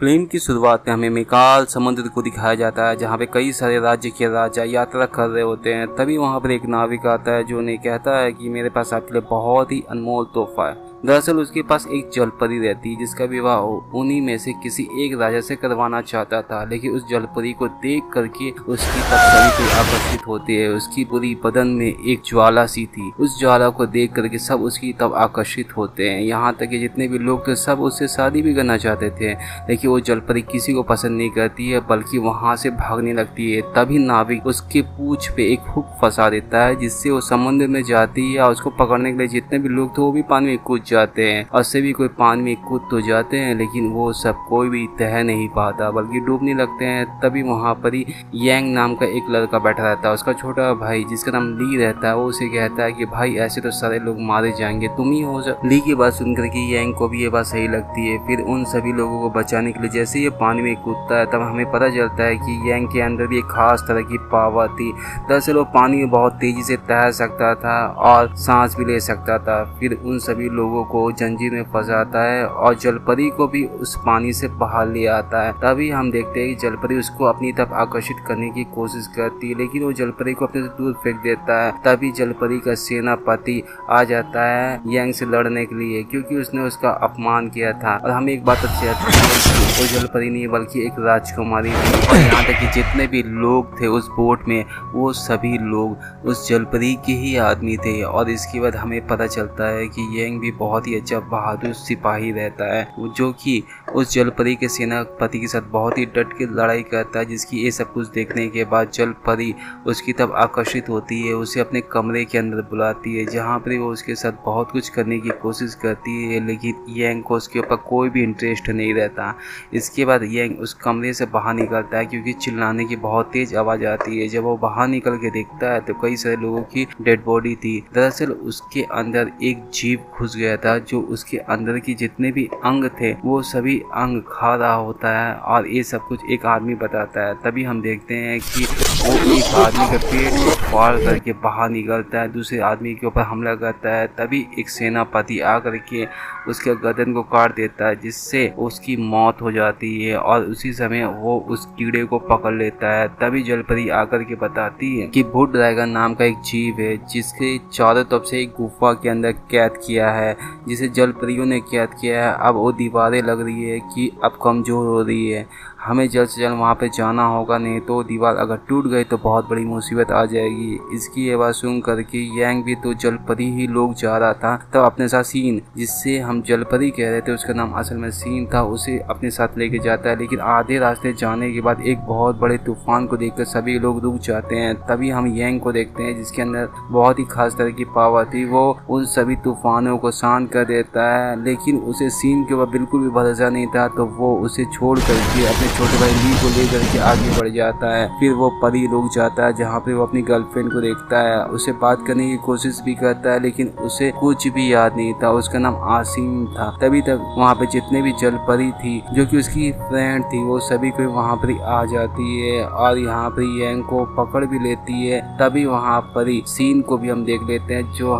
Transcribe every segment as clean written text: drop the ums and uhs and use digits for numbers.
Film की शुरुआत में हमें विशाल समुद्र को दिखाया जाता है जहाँ पे कई सारे राज्य के राजा यात्रा कर रहे होते हैं। तभी वहाँ पर एक नाविक आता है जो उन्हें कहता है कि मेरे पास आपके लिए बहुत ही अनमोल तोहफा है। दरअसल उसके पास एक जलपरी रहती है जिसका विवाह उन्हीं में से किसी एक राजा से करवाना चाहता था, लेकिन उस जलपरी को देख करके उसकी तब सभी कोई आकर्षित होते हैं। उसकी पूरी बदन में एक ज्वाला सी थी। उस ज्वाला को देख करके सब उसकी तब आकर्षित होते हैं। यहाँ तक कि जितने भी लोग थे सब उससे शादी भी करना चाहते थे, लेकिन वो जलपरी किसी को पसंद नहीं करती है बल्कि वहाँ से भागने लगती है। तभी नाविक उसके पूंछ पे एक हुक फंसा देता है जिससे वो समुद्र में जाती है और उसको पकड़ने के लिए जितने भी लोग थे वो भी पानी में कूद जाते हैं और सभी कोई पानी में कूद तो जाते हैं, लेकिन वो सब कोई भी तैर नहीं पाता बल्कि डूबने लगते हैं। तभी वहाँ पर ही यांग नाम का एक लड़का बैठा रहता है। उसका छोटा भाई जिसका नाम ली रहता है वो उसे कहता है कि भाई ऐसे तो सारे लोग मारे जाएंगे, तुम ही हो। ली की बात सुनकर के यांग को भी ये बात सही लगती है। फिर उन सभी लोगों को बचाने के लिए जैसे ये पानी में कूदता है तब हमें पता चलता है कि यांग के अंदर भी एक खास तरह की पावर थी। दरअसल वो पानी में बहुत तेजी से तैर सकता था और सांस भी ले सकता था। फिर उन सभी लोगों को जंजीर में फंसाता है और जलपरी को भी उस पानी से बाहर ले आता है। तभी हम देखते हैं कि जलपरी उसको अपनी तरफ आकर्षित करने की कोशिश करती है, लेकिन वो जलपरी को अपने से दूर फेंक देता है। तभी जलपरी का सेनापति आ जाता है यांग से लड़ने के लिए क्योंकि उसने उसका अपमान किया था। और हमें एक बात अच्छी आती है कि वो जलपरी नहीं बल्कि एक राजकुमारी थी। और यहाँ तक कि जितने भी लोग थे उस बोट में वो सभी लोग उस जलपरी के ही आदमी थे। और इसके बाद हमें पता चलता है कि यांग भी बहुत ही अच्छा बहादुर सिपाही रहता है जो कि उस जलपरी के सेनापति के साथ बहुत ही डट के लड़ाई करता है, जिसकी ये सब कुछ देखने के बाद जलपरी उसकी तब आकर्षित होती है, उसे अपने कमरे के अंदर बुलाती है जहाँ पर वो उसके साथ बहुत कुछ करने की कोशिश करती है, लेकिन यांग को उसके ऊपर कोई भी इंटरेस्ट नहीं रहता। इसके बाद यांग उस कमरे से बाहर निकलता है क्योंकि चिल्लाने की बहुत तेज आवाज़ आती है। जब वो बाहर निकल के देखता है तो कई सारे लोगों की डेड बॉडी थी। दरअसल उसके अंदर एक जीव घुस गया था जो उसके अंदर की जितने भी अंग थे वो सभी अंग खा रहा होता है और ये सब कुछ एक आदमी बताता है। तभी हम देखते हैं कि वो एक आदमी का पेट को फाड़ करके बाहर निकलता है, दूसरे आदमी के ऊपर हमला करता है। तभी एक सेनापति आकर के उसके गर्दन को काट देता है जिससे उसकी मौत हो जाती है और उसी समय वो उस कीड़े को पकड़ लेता है। तभी जलपरी आकर के बताती है कि वुड ड्रैगन नाम का एक जीव है जिसके चारों तरफ से एक गुफा के अंदर कैद किया है, जिसे जलपरियों ने कैद किया है। अब वो दीवारें लग रही है कि अब कमज़ोर हो रही है, हमें जल्द से जल्द वहाँ पे जाना होगा, नहीं तो दीवार अगर टूट गई तो बहुत बड़ी मुसीबत आ जाएगी। इसकी ये बात सुन करके यांग भी तो जलपरी ही लोग जा रहा था। तब अपने साथ सीन, जिससे हम जलपरी कह रहे थे उसका नाम असल में सीन था, उसे अपने साथ लेके जाता है। लेकिन आधे रास्ते जाने के बाद एक बहुत बड़े तूफान को देखकर सभी लोग रुक जाते हैं। तभी हम यांग को देखते हैं जिसके अंदर बहुत ही खास तरह की पावर थी। वो उन सभी तूफानों को शांत कर देता है, लेकिन उसे सीन के ऊपर बिल्कुल भी भरोसा नहीं था तो वो उसे छोड़ करके अपने छोटे भाई ली को लेकर के आगे बढ़ जाता है। फिर वो परी रुक जाता है जहाँ पे वो अपनी गर्लफ्रेंड को देखता है, उसे बात करने की कोशिश भी करता है लेकिन उसे कुछ भी याद नहीं था। उसका नाम आसिम था। तभी तक वहाँ पे जितने भी जलपरी थी जो कि उसकी फ्रेंड थी वो सभी कोई वहाँ पर आ जाती है और यहाँ पर यांग को पकड़ भी लेती है। तभी वहाँ पर सीन को भी हम देख लेते हैं जो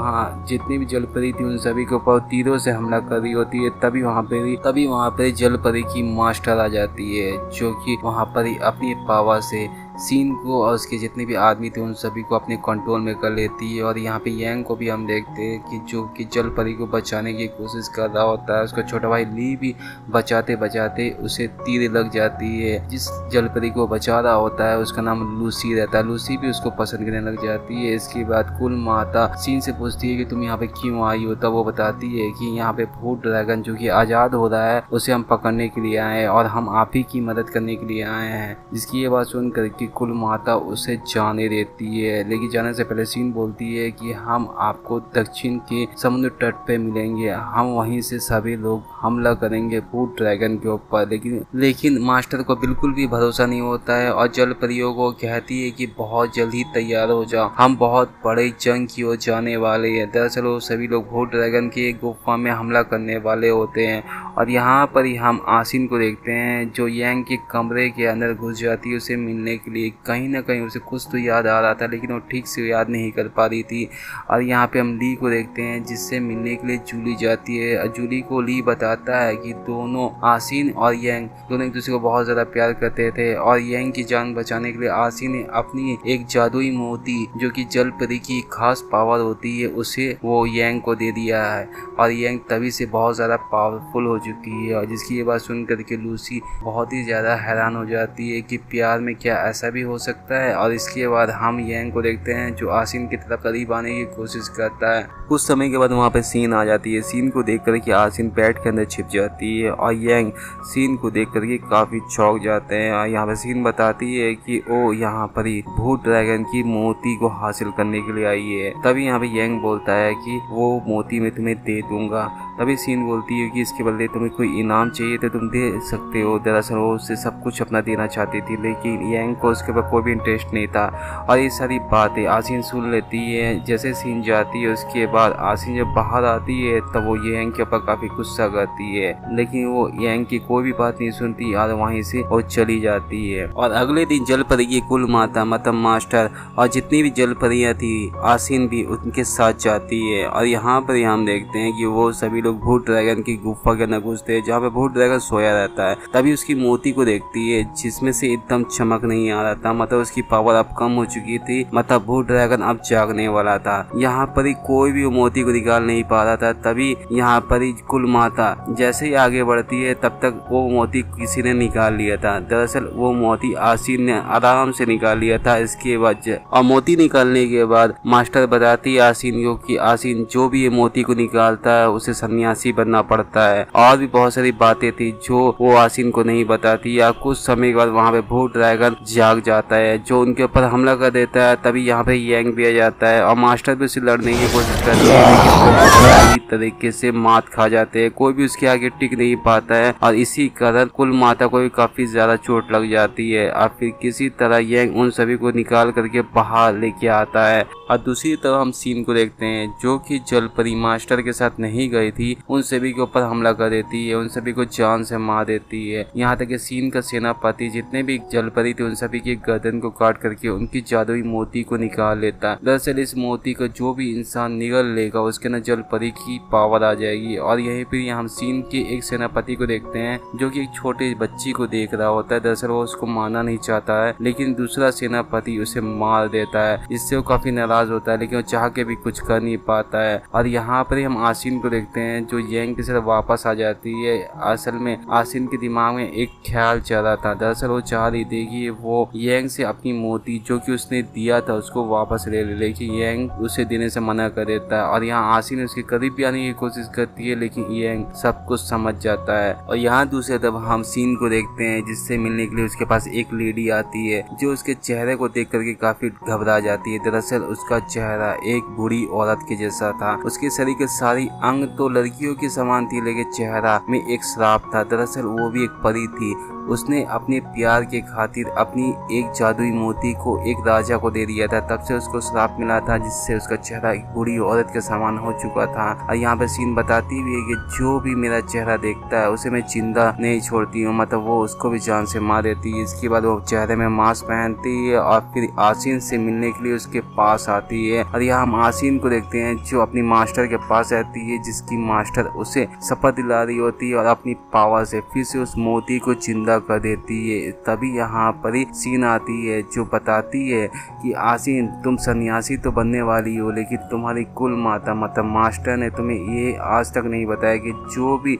जितनी भी जलपरी थी उन सभी के ऊपर तीरों से हमला कर रही होती है। तभी वहाँ पे जलपरी की मास्टर आ जाती है जो कि वहाँ पर ही अपनी पावर से सीन को और उसके जितने भी आदमी थे उन सभी को अपने कंट्रोल में कर लेती है। और यहाँ पे यांग को भी हम देखते हैं कि जो कि जलपरी को बचाने की कोशिश कर रहा होता है। उसका छोटा भाई ली भी बचाते बचाते उसे तीर लग जाती है। जिस जलपरी को बचा रहा होता है उसका नाम लूसी रहता है। लूसी भी उसको पसंद करने लग जाती है। इसके बाद कुल माता सीन से पूछती है कि तुम यहाँ पे क्यों आई हो, तब वो बताती है कि यहाँ पे वुड ड्रैगन जो कि आज़ाद हो रहा है उसे हम पकड़ने के लिए आए और हम आप ही की मदद करने के लिए आए हैं। जिसकी ये बात सुन करके कुल माता उसे जाने देती है, लेकिन जाने से पहले सीन बोलती है कि हम आपको दक्षिण के समुद्र तट पे मिलेंगे, हम वहीं से सभी लोग हमला करेंगे वुड ड्रैगन के ऊपर। लेकिन मास्टर को बिल्कुल भी भरोसा नहीं होता है और जल परियों को कहती है कि बहुत जल्द ही तैयार हो जाओ, हम बहुत बड़े जंग की ओर जाने वाले हैं। दरअसल वो सभी लोग वुड ड्रैगन की एक गुफा में हमला करने वाले होते हैं और यहाँ पर ही हम आसिन को देखते हैं जो यांग के कमरे के अंदर घुस जाती है उसे मिलने के लिए कहीं ना कहीं उसे कुछ तो याद आ रहा था, लेकिन वो ठीक से याद नहीं कर पा रही थी। और यहाँ पे हम ली को देखते हैं जिससे मिलने के लिए जूली जाती है। जूली को ली बताता है कि दोनों आसिन और यंग दोनों एक दूसरे को बहुत ज़्यादा प्यार करते थे, और यंग की जान बचाने के लिए आसिन ने अपनी एक जादुई मोती जो कि जल परी की खास पावर होती है उसे वो यंग को दे दिया है। और यंग तभी से बहुत ज़्यादा पावरफुल हो चुकी है, और जिसकी ये बात सुन करके लूसी बहुत ही ज़्यादा हैरान हो जाती है कि प्यार में क्या ऐसा भी हो सकता है। और इसके बाद हम यंग को देखते हैं जो आसिन की तरफ करीब आने की कोशिश करता है। कुछ समय के बाद वहाँ पे सीन आ जाती है। सीन को देख करके आसिन बेड के अंदर छिप जाती है, और यंग सीन को देख करके काफ़ी चौंक जाते हैं। और यहाँ पे सीन बताती है कि वो यहाँ पर ही भूत ड्रैगन की मोती को हासिल करने के लिए आई है। तभी यहाँ पे यंग बोलता है कि वो मोती मैं तुम्हें दे दूंगा। तभी सीन बोलती है कि इसके बदले तुम्हें कोई इनाम चाहिए तो तुम दे सकते हो। दरअसल वो उससे सब कुछ अपना देना चाहती थी, लेकिन यंग को उसके ऊपर कोई भी इंटरेस्ट नहीं था। और ये सारी बातें आसिन सुन लेती है। जैसे सीन जाती है उसके बाद आसिन जब बाहर आती है तब वो यंग के ऊपर काफी गुस्सा करती है, लेकिन वो यंग की कोई भी बात नहीं सुनती और वहीं से वो चली जाती है। और अगले दिन जल परी की कुल माता मतलब मास्टर और जितनी भी जल परियां थी आसिन भी उनके साथ जाती है। और यहाँ पर हम देखते हैं कि वो सभी लोग भूत ड्रैगन की गुफा के अंदर घुसते हैं जहाँ पे भूत ड्रैगन सोया रहता है। तभी उसकी मोती को देखती है जिसमें से एकदम चमक नहीं आ रहा था, मतलब उसकी पावर अब कम हो चुकी थी, मतलब भूत ड्रैगन अब जागने वाला था। यहाँ पर ही कोई भी मोती को निकाल नहीं पा रहा था। तभी यहाँ पर ही कुल माता जैसे ही आगे बढ़ती है तब तक वो मोती किसी ने निकाल लिया था। दरअसल वो मोती आसिन ने आराम से निकाल लिया था। इसके बाद और मोती निकालने के बाद मास्टर बताती है आसिन को कि आसिन जो भी ये मोती को निकालता है उसे सन्यासी बनना पड़ता है। और भी बहुत सारी बातें थी जो वो आसिन को नहीं बताती। या कुछ समय के बाद वहाँ पे भूत ड्रैगन जाग जाता है जो उनके ऊपर हमला कर देता है। तभी यहाँ पे यंग भी आ जाता है और मास्टर भी उसे लड़ने की कोशिश करते हैं, लेकिन तरीके से मात खा जाते हैं। कोई भी उसके आगे टिक नहीं पाता है और इसी कारण कुल माता को भी काफी ज्यादा चोट लग जाती है। और फिर किसी तरह यंग उन सभी को निकाल करके बाहर लेके आता है। और दूसरी तरफ हम सीन को देखते हैं जो कि जल परी मास्टर के साथ नहीं गई थी, उन सभी के ऊपर हमला कर देती है, उन सभी को जान से मार देती है। यहाँ तक कि सीन का सेनापति जितने भी जल परी थे उन सभी की गर्दन को काट करके उनकी जादुई मोती को निकाल लेता है। दरअसल इस मोती को जो भी इंसान निगल लेगा उसके अंदर जल परी की पावर आ जाएगी। और यहीं पर हम सीन के एक सेनापति को देखते हैं जो कि एक छोटे बच्ची को देख रहा होता है। दरअसल वो उसको मारना नहीं चाहता है, लेकिन दूसरा सेनापति उसे मार देता है, जिससे वो काफी नाराज होता है, लेकिन वो चाह के भी कुछ कर नहीं पाता है। और यहाँ पर हम आसिन को देखते हैं जो यंग के साथ वापस आ जाती है। असल में आसिन के दिमाग में एक ख्याल चल रहा था। दरअसल वो चाह रही थी कि वो यंग से अपनी मोती जो कि उसने दिया था उसको वापस ले ले, लेकिन यंग उसे देने से मना कर देता है। और यहाँ आसिन उसके करीब भी आने की कोशिश करती है, लेकिन यंग सब कुछ समझ जाता है। और यहाँ दूसरे तरफ हम सीन को देखते हैं जिससे मिलने के लिए उसके पास एक लेडी आती है जो उसके चेहरे को देख करके काफी घबरा जाती है। दरअसल उसका चेहरा एक बूढ़ी औरत के जैसा था। उसके शरीर के सारी अंग तो लड़कियों के समान थी, लेकिन चेहरा में एक श्राप था। दरअसल वो भी एक परी थी। उसने अपने प्यार के खातिर अपनी एक जादुई मोती को एक राजा को दे दिया था। तब से उसको श्राप मिला था जिससे उसका चेहरा एक बूढ़ी औरत के समान हो चुका था। और यहाँ पे सीन बताती भी है कि जो भी मेरा चेहरा देखता है उसे मैं जिंदा नहीं छोड़ती हूँ, मतलब वो उसको भी जान से मार देती है। इसके बाद वो चेहरे में मास्क पहनती है और फिर आसिन से मिलने के लिए उसके पास आती है। और यहाँ हम आसिन को देखते हैं जो अपनी मास्टर के पास रहती है, जिसकी मास्टर उसे शपथ दिला रही होती है और अपनी पावर से फिर से उस मोती को जिंदा कर देती है। तभी यहाँ पर ही सीन आती है जो बताती है कि आसिन तुम सन्यासी तो बनने वाली हो, लेकिन तुम्हारी कुल माता मतलब मास्टर ने तुम्हें ये आज तक नहीं बताया कि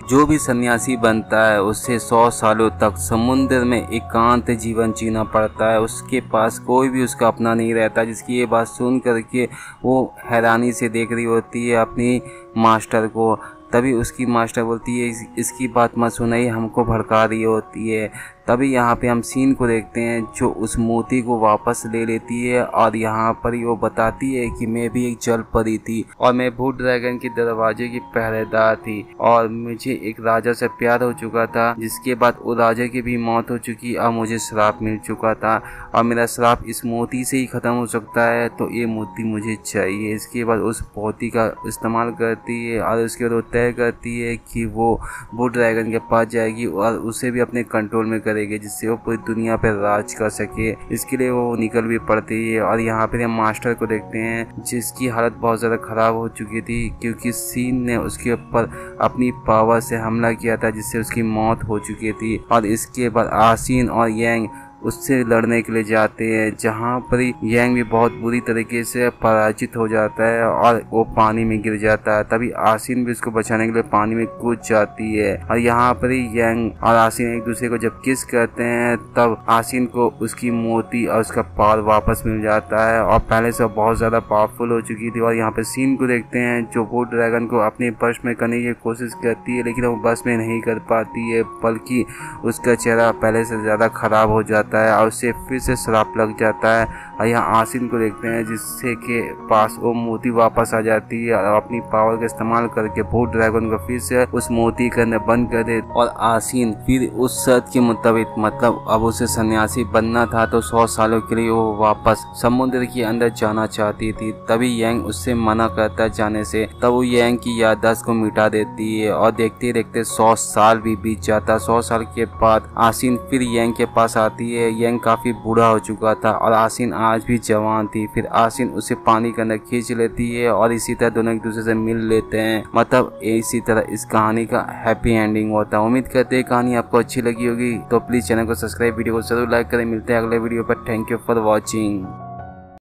जो भी सन्यासी बनता है उससे 100 सालों तक समुद्र में एकांत जीवन जीना पड़ता है। उसके पास कोई भी उसका अपना नहीं रहता। जिसकी ये बात सुन करके वो हैरानी से देख रही होती है अपनी मास्टर को। तभी उसकी मास्टर बोलती है इसकी बात मत सुनाइए, हमको भड़का रही होती है। तभी यहाँ पे हम सीन को देखते हैं जो उस मोती को वापस ले लेती है और यहाँ पर वो बताती है कि मैं भी एक जल परी थी और मैं भूत ड्रैगन के दरवाजे की पहरेदार थी और मुझे एक राजा से प्यार हो चुका था, जिसके बाद वो राजा की भी मौत हो चुकी और मुझे श्राप मिल चुका था और मेरा श्राप इस मोती से ही खत्म हो सकता है, तो ये मोती मुझे चाहिए। इसके बाद उस मोती का इस्तेमाल करती है और उसके बाद वो तय करती है कि वो ब्लू ड्रैगन के पास जाएगी और उसे भी अपने कंट्रोल में करेगी, जिससे वो पूरी दुनिया पर राज कर सके। इसके लिए वो निकल भी पड़ती है। और यहाँ पर हम मास्टर को देखते हैं जिसकी हालत बहुत ज़्यादा ख़राब हो चुकी थी, क्योंकि सीन ने उसके ऊपर अपनी पावर से हमला किया था, जिससे उसकी मौत हो चुकी थी। और इसके बाद आसिन और यांग उससे लड़ने के लिए जाते हैं, जहाँ पर यांग भी बहुत बुरी तरीके से पराजित हो जाता है और वो पानी में गिर जाता है। तभी आसिन भी उसको बचाने के लिए पानी में कूद जाती है। और यहाँ पर यांग और आसिन एक दूसरे को जब किस करते हैं, तब आसिन को उसकी मोती और उसका पावर वापस मिल जाता है और पहले से बहुत ज़्यादा पावरफुल हो चुकी थी। और यहाँ पे सीन को देखते हैं जो ब्लू ड्रैगन को अपने बस में करने की कोशिश करती है, लेकिन वो बस में नहीं कर पाती है, बल्कि उसका चेहरा पहले से ज़्यादा खराब हो जाता है और उसे फिर से श्राप लग जाता है। और यहाँ आसिन को देखते हैं जिससे के पास वो मोती वापस आ जाती है और अपनी पावर का इस्तेमाल करके ब्लू ड्रैगन को फिर से उस मोती के अंदर बंद कर दे। और आसिन फिर उस शर्त के मुताबिक, मतलब अब उसे सन्यासी बनना था, तो 100 सालों के लिए वो वापस समुद्र के अंदर जाना चाहती थी। तभी यांग उससे मना करता जाने से। तब वो यांग की याददाश्त को मिटा देती है और देखते देखते 100 साल भी बीत जाता। 100 साल के बाद आसिन फिर यांग के पास आती है। यांग काफी बूढ़ा हो चुका था और आसिन आज भी जवान थी। फिर आसिन उसे पानी के अंदर खींच लेती है और इसी तरह दोनों एक दूसरे से मिल लेते हैं। मतलब इसी तरह इस कहानी का हैप्पी एंडिंग होता है। उम्मीद करते हैं कहानी आपको अच्छी लगी होगी, तो प्लीज चैनल को सब्सक्राइब, वीडियो को जरूर लाइक करें। मिलते हैं अगले वीडियो पर। Thank you for watching.